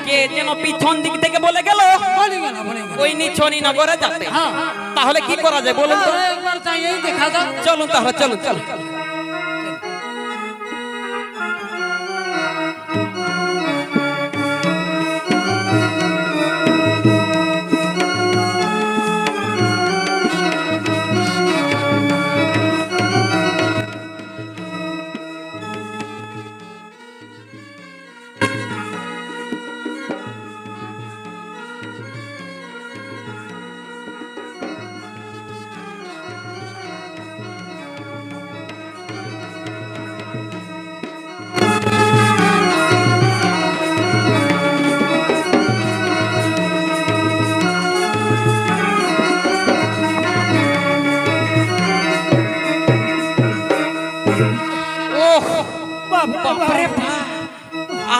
কে যেন পিছন দিক থেকে বলে গেল ওই নিছনি নগরে যাতে। তাহলে কি করা যায় বলুন তো? একবার চাইয়েই দেখা যাক। চলুন তাহলে, চলুন চলুন।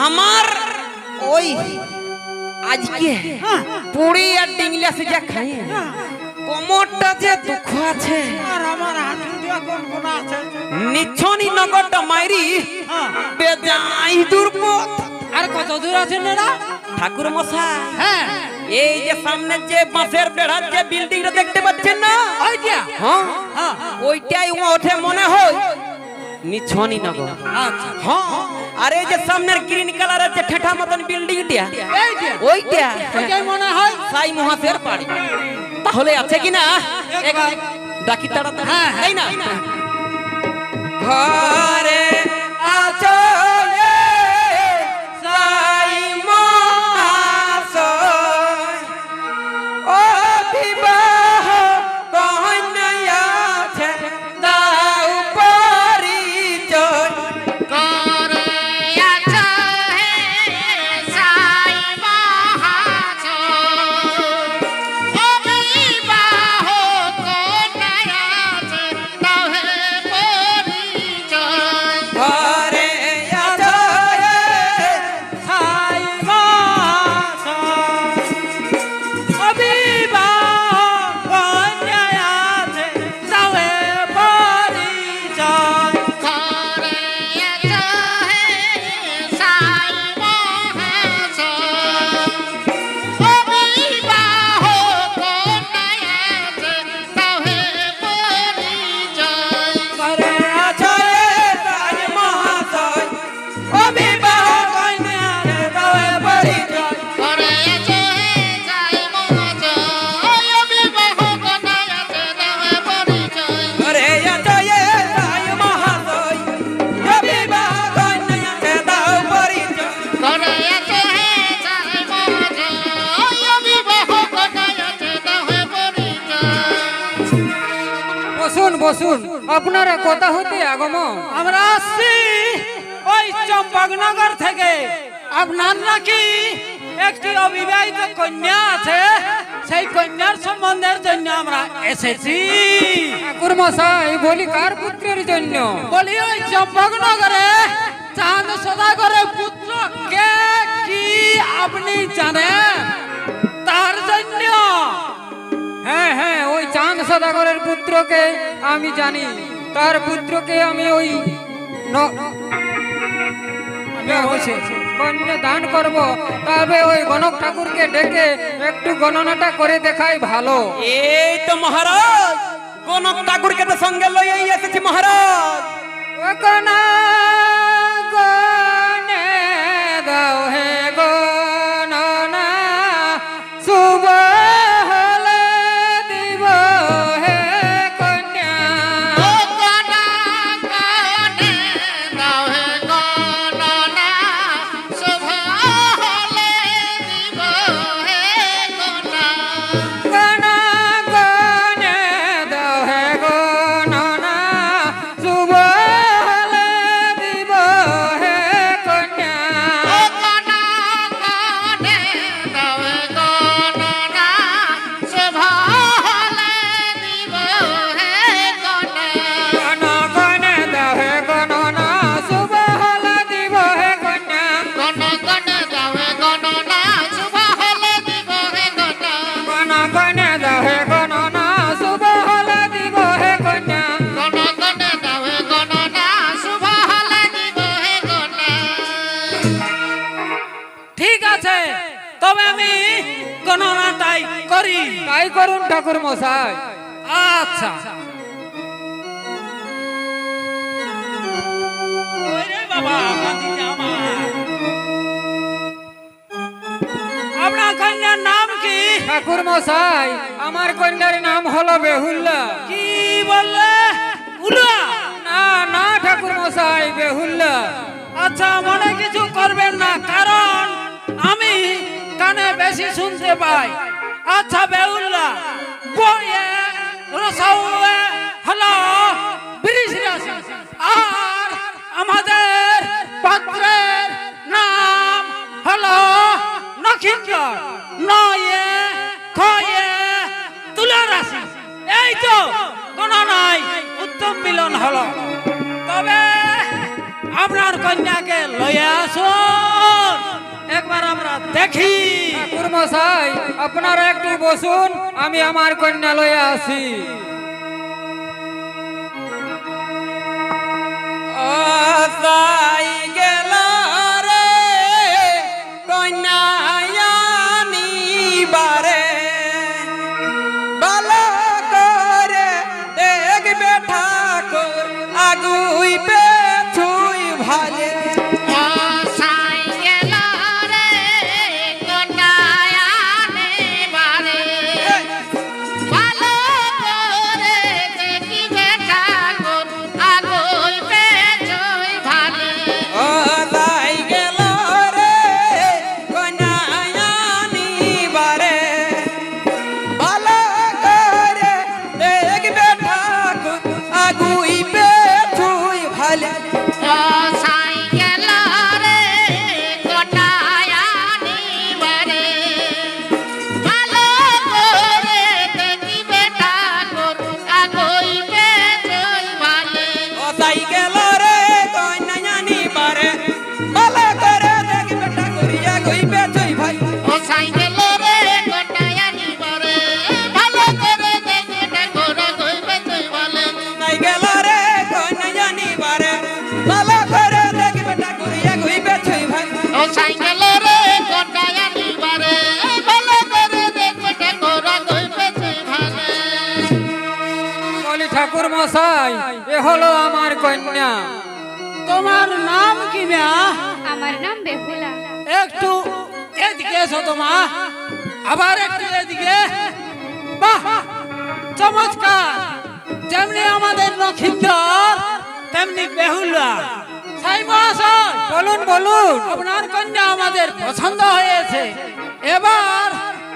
আমার ওই আজকে পুরি আর ডিংলা সে যা খাই কোমরটা যে দুঃখ আছে আর আমার হাঁটুটা কোন আছে। নিছনি নগরটা মাইরি বেজাই দূরপথ। আর কত দূর আছে না ঠাকুর মশাই? হ্যাঁ, এই যে সামনে যে বাঁশের বেড়ার যে বিল্ডিংটা দেখতে পাচ্ছেন না, ওইটা। হ্যাঁ হ্যাঁ, ওইটাই ওঠে মনে হয় নিছনি নগর। আচ্ছা, হ্যাঁ, আর এই যে সামনের গ্রিন কালারের যে ঠেঠা মতন বিল্ডিংটা, এইটা ওইটা ওইটাই মনে হয় সাই মহাশের বাড়ি। তাহলে আছে কিনা একবার ডাকি তাড়াতাড়ি। হ্যাঁ, এই না ঘরে আছো রে সাই মহাশয়, ও বিবাহ কন্যা আছে দাও পরিচয়। ঘরে আছো রে সাই মহাশয়, অবিবাহ কন্যা আছে তাওয়ে পরিচয়। ঘরে আছো রে সাই মহাশয়, ও বিবাহ কন্যা রে দাও পরিচয়। ঘরে আছো রে সাই মহাশয়, ও বিবাহ কন্যা রে দাও পরিচয়। বসুন বসুন, আপনারা কথা হতে আগমন। আমরা আসছি ওই চম্পকনগর থেকে। আপনার নাকি একটি অবিবাহিত কন্যা আছে, সেই কন্যার সম্বন্ধের জন্য আমরা এসেছি। ঠাকুর মশাই, বলি কার পুত্রের জন্য? বলি ওই চম্পকনগরে চাঁদ সদাগরের পুত্র কে কি আপনি জানেন? তার জন্য। হ্যাঁ হ্যাঁ, ওই চাঁদ সদাগরের পুত্রকে আমি জানি। তার পুত্রকে আমি ওই কন্যা দান করব। তবে ওই গণক ঠাকুরকে ডেকে একটু গণনাটা করে দেখাই ভালো। এই তো মহারাজ, গণক ঠাকুরকে তো সঙ্গে লইয়াই এসেছি মহারাজ। ও কনা গনে দাও হে গণনা, শুভ হলে দিব হে কন্যা। গণা গনে দাও হে গণনা, শুভ হলে দিব হে কন্যা। আছে, তবে আমি গণনাটাই করি। তাই করুন ঠাকুর মশাই। আচ্ছা। ওরে বাবা, ভাতিজা আমার। আপনার কন্যার নাম কি? ঠাকুর মশাই, আমার কন্যার নাম হলো বেহুল্লা। কি বললে? উলা? না না ঠাকুর মশাই, বেহুল্লা। আচ্ছা, মনে কিছু করবেন না, কারণ আমি কানে বেশি শুনতে পাই। আচ্ছা বেউল্লা, বয়ে রসাউয়ে হলো বৃষ রাশি, আর আমাদের পাত্রের নাম হলো নক্ষত্র, নয়ে খয়ে তুলা রাশি। এই তো কোন নাই, উত্তম মিলন হলো। তবে আপনার কন্যাকে লয়ে আসুন, একবার আমরা দেখি। ঠাকুর মশাই, আপনারা একটু বসুন, আমি আমার কন্যা লয়ে আসি। তাই গেল রে কন্যায়ানিবারে, ভালো করে দেখবে ঠাকুর আগুই পেছুই ভালে। ঠাকুর মশাই, এ হলো আমার কন্যা। তোমার নাম কি মা? আমার নাম বেহুলা। একটু এদিকে এসো তো মা, আবার একটু এদিকে। বাহ, চমৎকার! যেমনি আমাদের নক্ষত্র তেমনি বেহুলা। সাই মহাশয়, বলুন বলুন। আপনার কন্যা আমাদের পছন্দ হয়েছে, এবার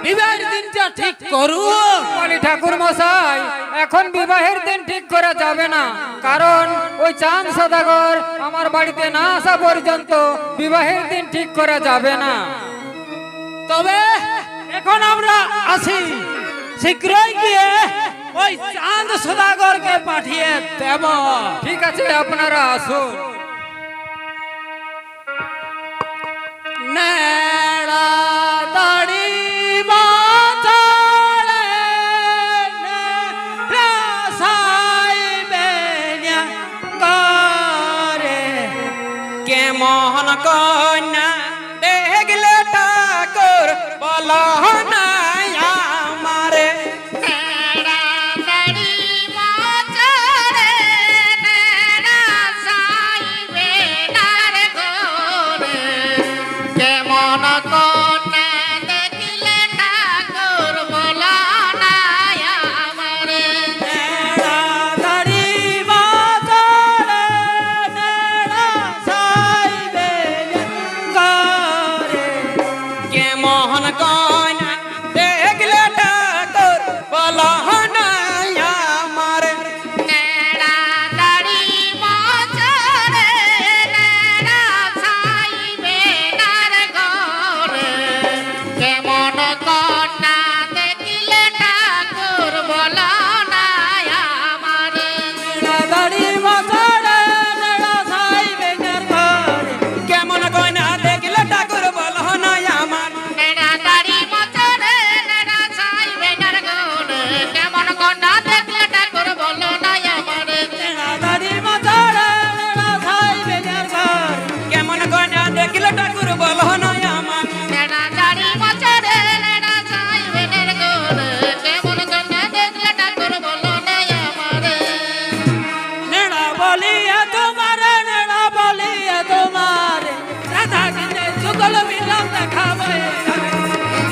বিবাহের দিনটা ঠিক করুন। বলি ঠাকুর মশাই, এখন বিবাহের দিন ঠিক করা যাবে না, কারণ ওই চাঁদ সদাগর আমার বাড়িতে না আসা পর্যন্ত বিবাহের দিন ঠিক করা যাবে না। তবে এখন আমরা আসি, শীঘ্রই গিয়ে ওই চাঁদ সদাগরকে পাঠিয়ে দেব। ঠিক আছে, আপনারা আসুন। নেড়া দাড়ি মাথায় নেড়া সাইবেনা করে। কেমন কন্যা দেখলে ঠাকুর বল নাই আমারে। নেড়া দাড়ি মাথায় নেড়া সাইবেনা মিলন দেখাবো এইবারে।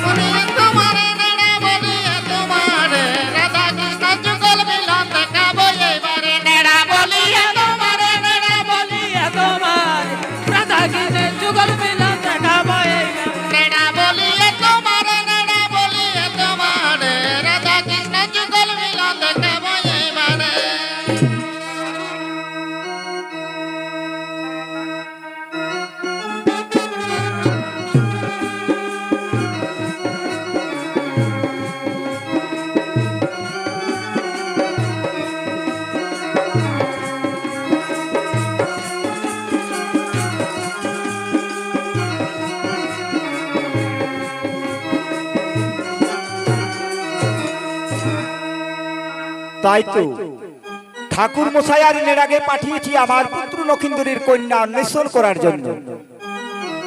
বলিয়ে তোমারে নেড়া বলিয়ে তোমারে রাধা কৃষ্ণ যুগল মিলন দেখাবো এইবারে নেড়া বলিয়ে তোমারে নেড়া বলিয়া তোমার রাধা কৃষ্ণের যুগল মিলন দেখাবো এইবারে। নেড়া বলিয়ে তোমারে নেড়া বলিয়ে তোমারে রাধা কৃষ্ণ যুগল মিলন দেখাবো এইবারে তাই তো ঠাকুর মশাই আর এর আগে পাঠিয়েছি আমার পুত্র লক্ষিন্দরের কন্যা অন্বেষণ করার জন্য,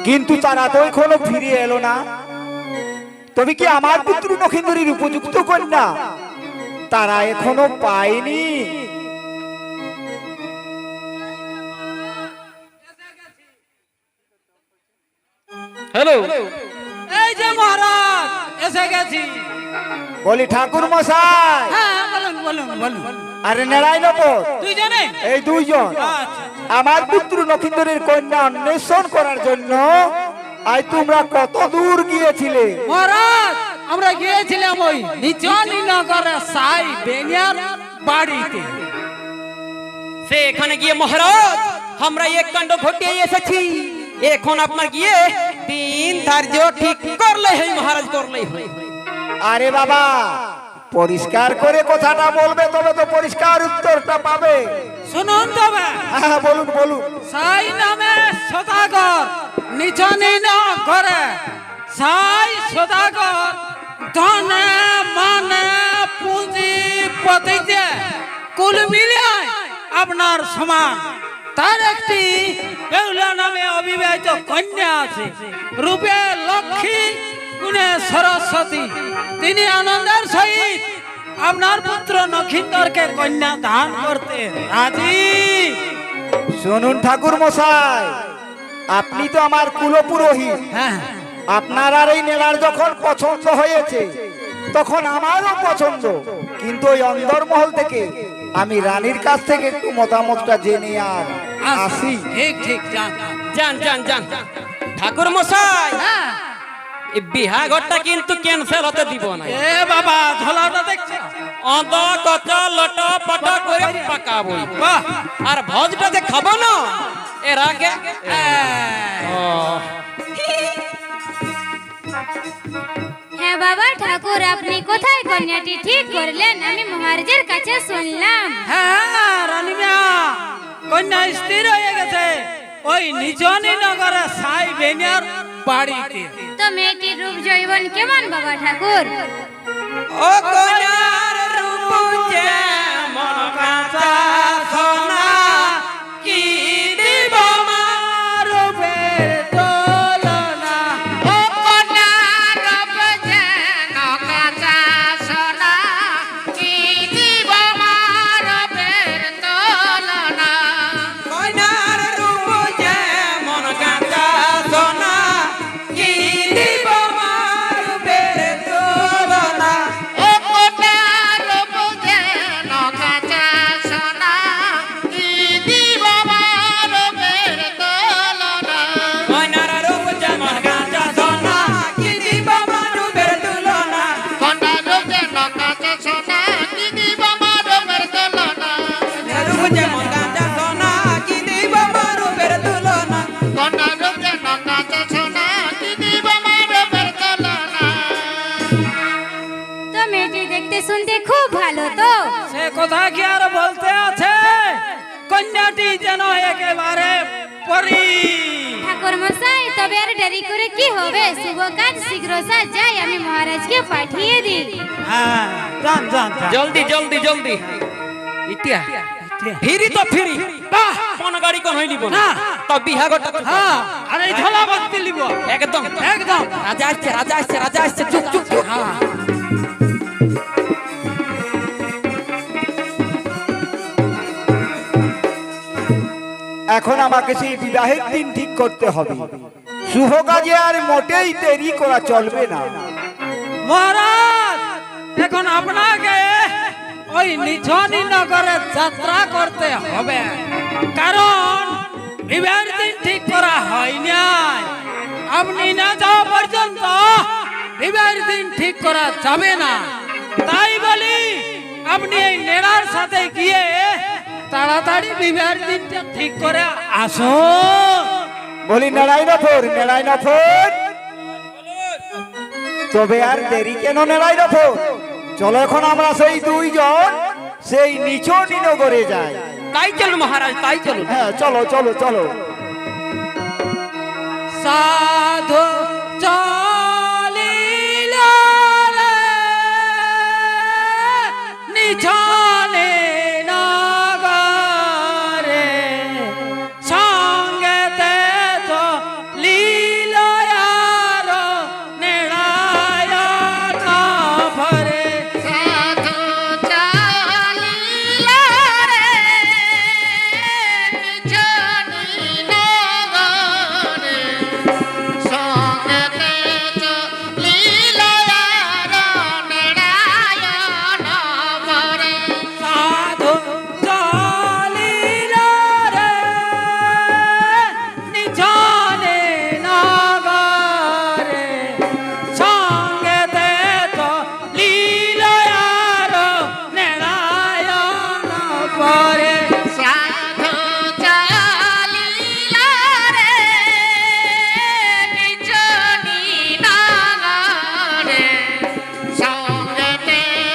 কিন্তু তারা তো এখনো ফিরে এলো না। তবে কি আমার পুত্র লক্ষিন্দরের উপযুক্ত কন্যা তারা এখনো পায়নি? হ্যালো, এই যে মহারাজ এসে গেছি। বলি ঠাকুর মশাই, হ্যাঁ বলুন বলুন বলুন। আরে নেড়াই নেবো তুই জানে এই দুইজন আচ্ছা আমার পুত্র লক্ষিন্দরের কন্যা অন্বেষণ করার জন্য আজ তোমরা কত দূর গিয়েছিলে? মহারাজ আমরা গিয়েছিলাম ওই নিচনি নগরে সাই বেনিয়ার বাড়িতে। সে এখানে গিয়ে মহারাজ আমরা এক কাণ্ড ঘটিয়ে এসেছি। এখন আপনার গিয়ে দিন ধার্য ঠিক করলে হয় মহারাজ, করলেই হয়। আরে বাবা, পরিষ্কার করে কথাটা বলবে তবে তো পরিষ্কার উত্তরটা পাবে। শুনুন তবে হ্যাঁ বলুন বলুন। সাই নামে সদাগর নিচনি নগরে সাই সদাগর ধনে মানে পুঁজি পতিতে কুল মিলিয়ে আপনার সমান। তার একটি বেহুলা নামে অবিবাহিত কন্যা আছে, রূপে লক্ষ্মী গুণে সরস্বতী। তিনি আনন্দের সহিত আপনার পুত্র নক্ষিন্দরকে কন্যা দান করতে রাজি। শুনুন ঠাকুর মশাই, আপনি তো আমার কুলপুরোহিত। হ্যাঁ আপনার আর এই নেলার যখন পছন্দ হয়েছে তখন আমারও পছন্দ, কিন্তু ওই অন্দরমহল থেকে আমি রানীর কাছ থেকে একটু মতামতটা জেনে আর আসি। ঠিক ঠিক যান যান যান যান ঠাকুর মশাই, হ্যাঁ। এই বিহাঘরটা কিন্তু ক্যান্সেল হতে দিব না। এ বাবা ঝোলাটা দেখছো? অদ কচ লট পট করে পাকাবো, বাহ আর ভোজটা যে খাবো না এর আগে। হ্যাঁ বাবা ঠাকুর, আপনি কোথায় কন্যাটি ঠিক করলেন? আমি মহারাজের কাছে শুনলাম। হ্যাঁ রানীমা, কন্যা স্থির হয়ে গেছে ওই নিচনি নগরে সাই বেনিয়ার বাড়িতে। তো মেয়েটির রূপ জৈবন কেমন বাবা ঠাকুর? ও কন্যার রূপ যেমন কাঁচা সোনা, কি দিব মার রূপের তুলনা। ও কন্যার রূপ যেন কাঁচা সোনা, কি দিব মার রূপের তুলনা। কন্যার রূপ যেমন কাঁচা সোনা, কি দিব মার রূপের তুলনা। ও কন্যার রূপ যেন কাঁচা সোনা, কি দিব মার রূপের তুলনা। কন্যার রূপ যেমন কাঁচা সোনা, কি দিব মার রূপের তুলনা। কন্যার রূপ যেন কাঁচা সোনা, কি দিব মার রূপের তুলনা। রূপ যেমন কাঁচা সোনা, কি দিব মার রূপের তুলনা। কন্যার রূপ যেন কাঁচা সোনা, কি দিব মার রূপের তুলনা। তো মেয়েটি দেখতে শুনতে খুব ভালো তো। সে কথা কি আর বলতে আছে? কন্যাটি যেন একেবারে পরি। ঠাকুর মশাই, তবে আর দেরি করে কি হবে? শুভ কাজ শীঘ্র যাই, আমি মহারাজকে পাঠিয়ে দিই। হ্যাঁ যান যান যান। জলদি জলদি জলদি। ইতিয়া ফিরি তো ফিরি, বাহ কোন গাড়ি কোন হইনি বল না। তো বিহাঘরটা চুপ কর। হ্যাঁ আর এই ঝোলা বাঁধতে লিব একদম একদম। রাজা আসছে রাজা আসছে রাজা আসছে, চুপ চুপ চুপ। হ্যাঁ এখন আমাকে সেই বিবাহের দিন ঠিক করতে হবে। শুভ কাজে আর মোটেই দেরি করা চলবে না। মহারাজ এখন আপনাকে ওই নিঝনি নগরে যাত্রা করতে হবে, কারণ বিবাহের দিন ঠিক করা হয়নি। আপনি না যাওয়া পর্যন্ত বিবাহের দিন ঠিক করা যাবে না। তাই বলি আপনি এই নেড়ার সাথে গিয়ে তাড়াতাড়ি বিবাহের দিনটা ঠিক করে আসুন। বলি নারায়ণপুর, তবে আর দেরি কেন নারায়ণপুর? চলো এখন আমরা সেই দুইজন সেই নিচনি নগরে যাই। তাই চলুন মহারাজ, তাই চলুন। হ্যাঁ চলো চলো চলো। সাধু চলিল রে নিঝনে নগরে, সঙ্গেতে চলিল আর নেড়ায়ন ভরে। সাধু চলিল রে নিঝনি নগরে, সঙ্গেতে চলিল আর নেড়ায়ন ভরে। সাধু চলিল রে নিঝনে নগরে, সঙ্গেতে চলিল আর নেড়ায়ন ভরে। সাধু চলিল রে নিঝনি নগরে, সঙ্গেতে চলিল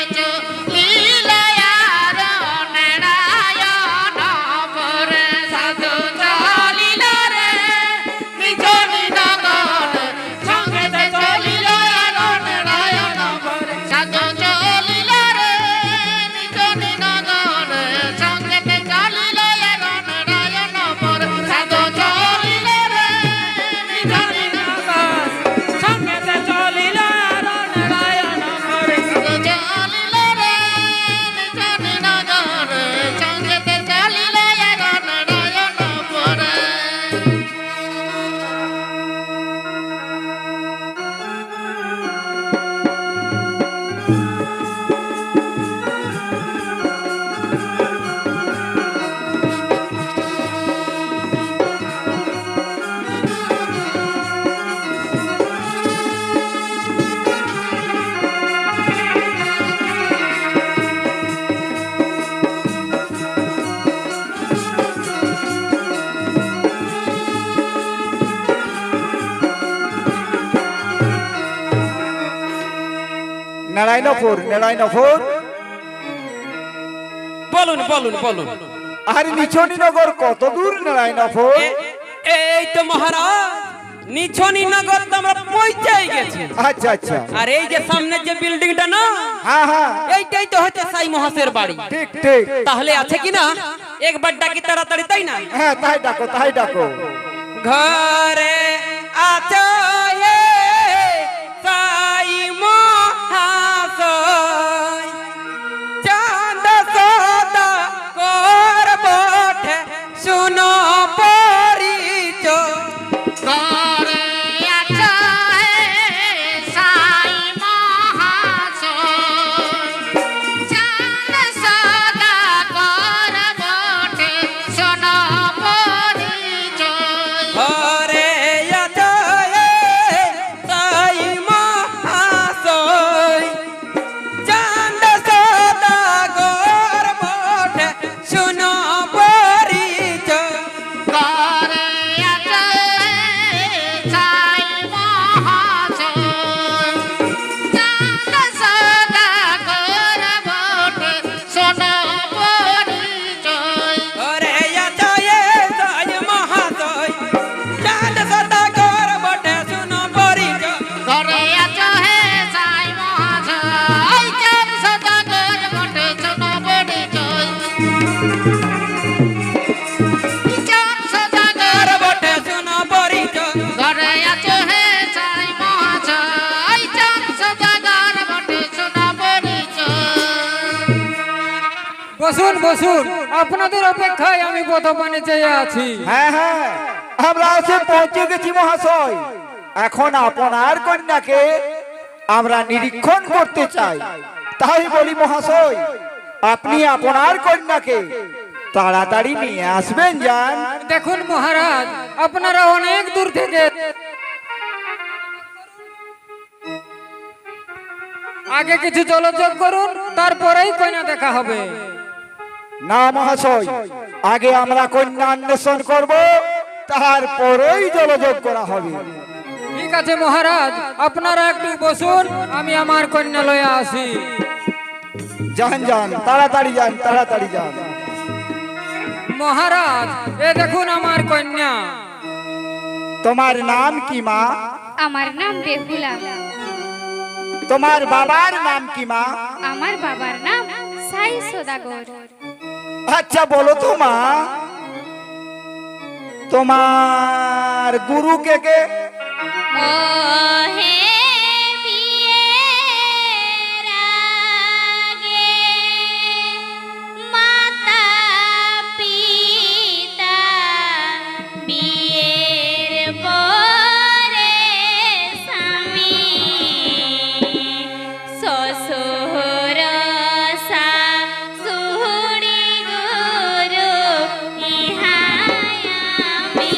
আর নেড়ায়ন ভরে। সাধু চলিল রে নিঝনি নগরে, সঙ্গেতে চলিল আর নেড়ায়ন ভরে। সাধু চলিল রে নিঝনি নগরে, সঙ্গেতে চলিল আর নেড়ায়ন ভরে। সাধু চলিল রে নিঝনি নগরে, সঙ্গেতে চলিল আর নেড়ায়ন ভরে। সাধু চলিল রে নিঝনি নগরে, সঙ্গেতে চলিল আর নেড়ায়ন ভরে। নারায়ণপুর। বলুন বলুন বলুন। আর নিচনি নগর কত দূর নারায়ণপুর? এই তো মহারাজ নিছনি নগর তো আমরা পৌঁছাই গেছি। আচ্ছা আচ্ছা। আর এই যে সামনে যে বিল্ডিংটা না, হ্যাঁ হ্যাঁ এইটাই তো হচ্ছে সাই মহাশয়ের বাড়ি। ঠিক ঠিক। তাহলে আছে কি না একবার ডাকি তাড়াতাড়ি, তাই না? হ্যাঁ তাই ডাকো তাই ডাকো। ঘরে আছো এ সাই মহাশয়, চাঁদ সদা কর বটে শুনো পরিচয়। ঘরে আছো হে সাই মহাশয়, চাঁদ সদা কর বটে শোনো পরিচয়। ঘরে আছো এ সাই মহাশয়, চাঁদ সদা কর বটে শুনো পরিচয়। ঘরে আছো হে সাই মহাশয়, চাঁদ সদা কর বটে শোনো পরিচয়। ঘরে আছো এ সাই মহাশয়, চাঁদ সদা কর বটে শুনো পরিচয়। ঘরে আছো হে সাই মহাশয়, চাঁদ সদা কর বটে শোনো পরিচয়। চাঁদ সদা কর বটে শুনো পরিচয়। ঘরে আছো হে সাই মহাশয়, চাঁদ সদা কর বটে শোনো পরিচয়। বসুন বসুন, আপনাদের অপেক্ষায় আমি বর্তমানে চেয়ে আছি। হ্যাঁ হ্যাঁ আমরা এসে পৌঁছে গেছি মহাশয়। এখন আপনার কন্যাকে আমরা নিরীক্ষণ করতে চাই। তাই বলি মহাশয়, আপনি আপনার কন্যাকে তাড়াতাড়ি নিয়ে আসবেন। যান। দেখুন মহারাজ, আপনারা অনেক দূর থেকে আগে কিছু জলযোগ করুন, তারপরেই কন্যা দেখা হবে। না মহাশয়, আগে আমরা কন্যা অন্বেষণ করব, তারপরেই জলযোগ করা হবে। ঠিক আছে মহারাজ, আপনারা একটু বসুন, আমি আমার কন্যা লয়ে আসি। যান যান, তাড়াতাড়ি যান, তাড়াতাড়ি যান। মহারাজ, এ দেখুন আমার কন্যা। তোমার নাম কি মা? আমার নাম বেহুলা। তোমার বাবার নাম কি মা? আমার বাবার নাম সাই সদাগর। আচ্ছা বলো তো মা, তোমার গুরু কে কে? ও হে বিয়ের আগে মাতা পিতা, বিয়ের পরে স্বামী, শ্বশুর শাশুড়ি গুরু ইহাই আমি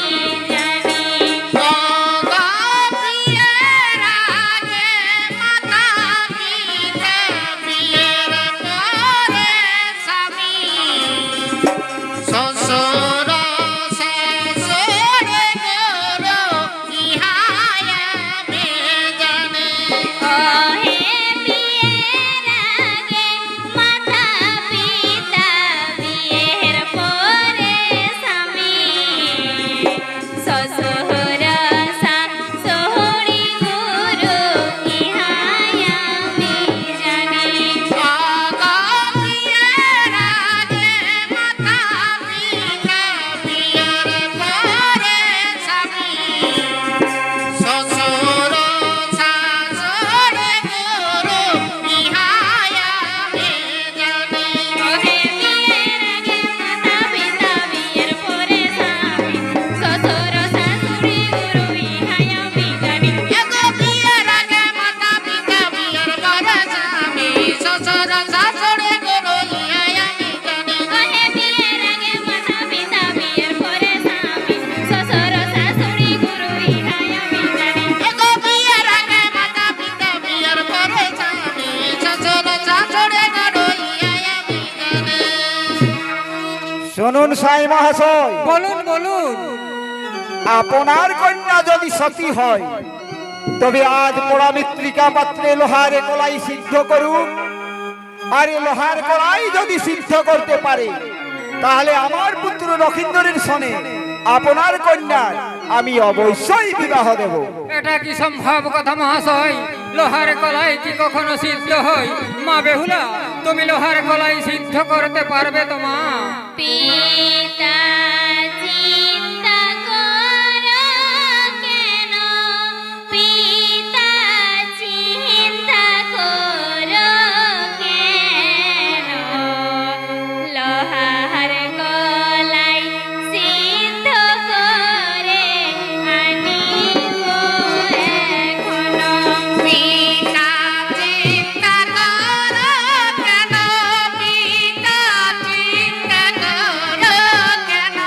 জানি। শুনুন সাই মহাশয়, বলুন বলুন। আপনার কন্যা যদি সতী হয়, তবে আজ পোড়া মৃত্তিকা পাত্রে লোহার কলাই সিদ্ধ করুন। আর এই লোহার কলাই যদি সিদ্ধ করতে পারে, তাহলে আমার পুত্র লক্ষিন্দরের সনে আপনার কন্যার আমি অবশ্যই বিবাহ দেব। এটা কি সম্ভব কথা মহাশয়? লোহার কলাই কি কখনো সিদ্ধ হয়? মা বেহুলা, তুমি লোহার কলাই সিদ্ধ করতে পারবে তো মা? পিতা চিন্তা করো কেন, পিতা চিন্তা করো কেন, লোহার কলাই সিদ্ধ করে আনিব এখনো। পিতা চিন্তা করো কেন, পিতা চিন্তা করো কেন,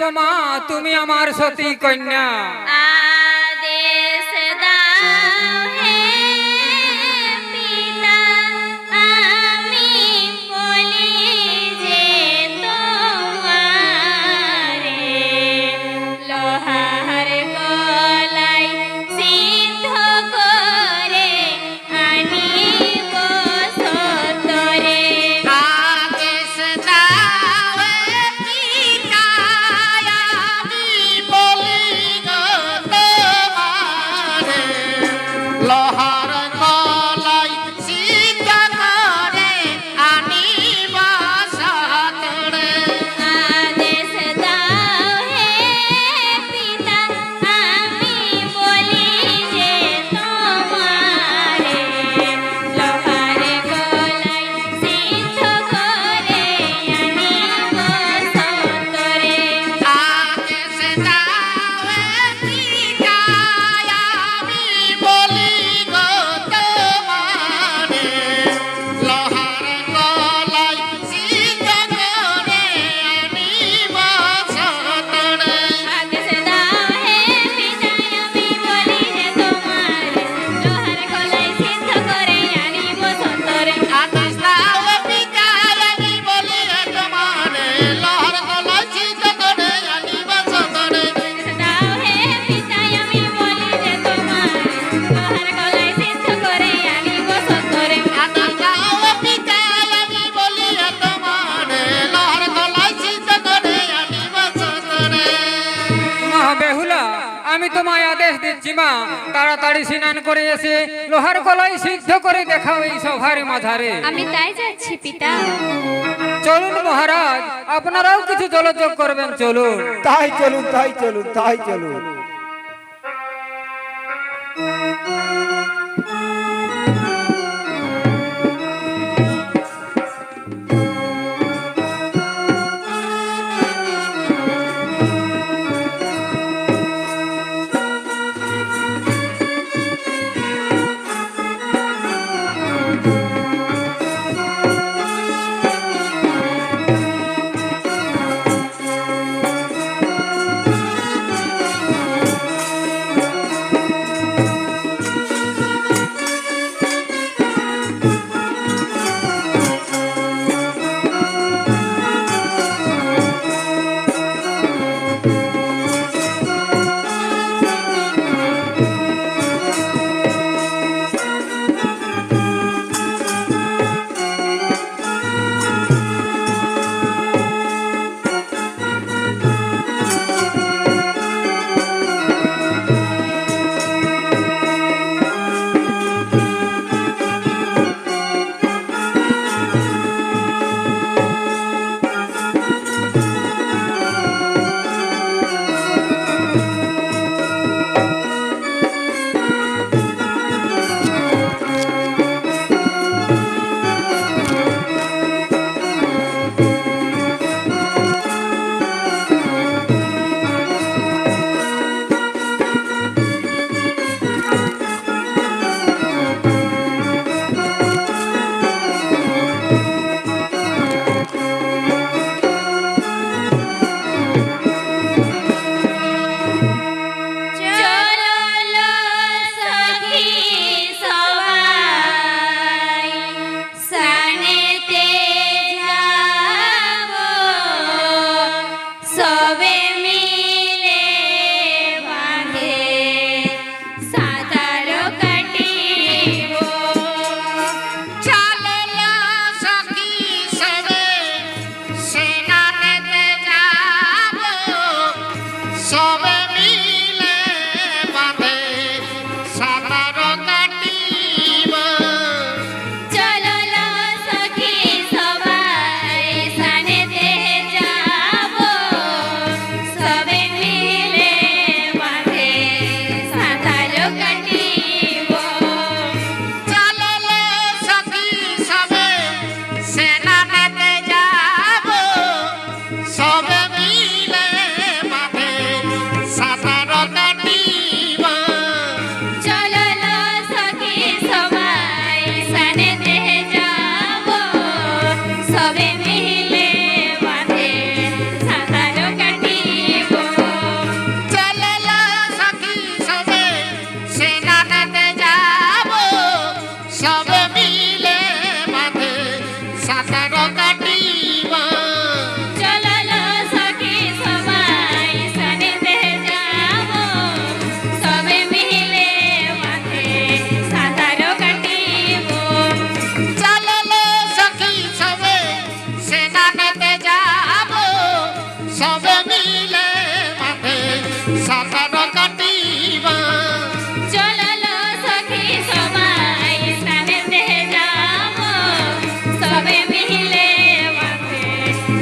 জানবো মা তুমি আমার সতী কন্যা। আদেশ দাও হে পিতা, আমি বলি যে তোমারে লোহার গলায় সিদ্ধ করে আনিব সতরে। আদেশ দাও হে পিতা, আমি বলি গো তোমারে, লোহার গলায় সিদ্ধ করে আনিব সতরে। আদেশ দাও হে পিতা, আমি বলি যে তোমারে লোহার গলায় সিদ্ধ করে আনিব সতরে। আদেশ দাও হে পিতা, আমি বলি গো তোমারে, লোহার গলায় সিদ্ধ করে আনিব সতরে। আদেশ দাও হে পিতা, আমি বলি যে তোমারে লোহার গলায় সিদ্ধ করে আনিব সতরে। আদেশ দাও হে পিতা, আমি বলি তোমারে, লোহার গলায় সিদ্ধ করে আনিব সতরে। আদেশ দাও হে পিতা, আমি বলি যে তোমারে লোহার গলায় সিদ্ধ করে আনিব সতরে। আদেশ দাও হে পিতা, আমি বলি তোমারে, লোহার গলায় সিদ্ধ করে আনিব সতরে। মা বেহুলা আমি তোমায় আদেশ দিচ্ছি মা, তাড়াতাড়ি স্নান করে এসে লোহার গলায় সিদ্ধ করে দেখাও এই সভার মাঝারে। আমি তাই যাচ্ছি পিতা। চলুন মহারাজ, আপনারাও কিছু জলযোগ করবেন, চলুন। তাই চলুন, তাই চলুন, তাই চলুন।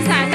সাত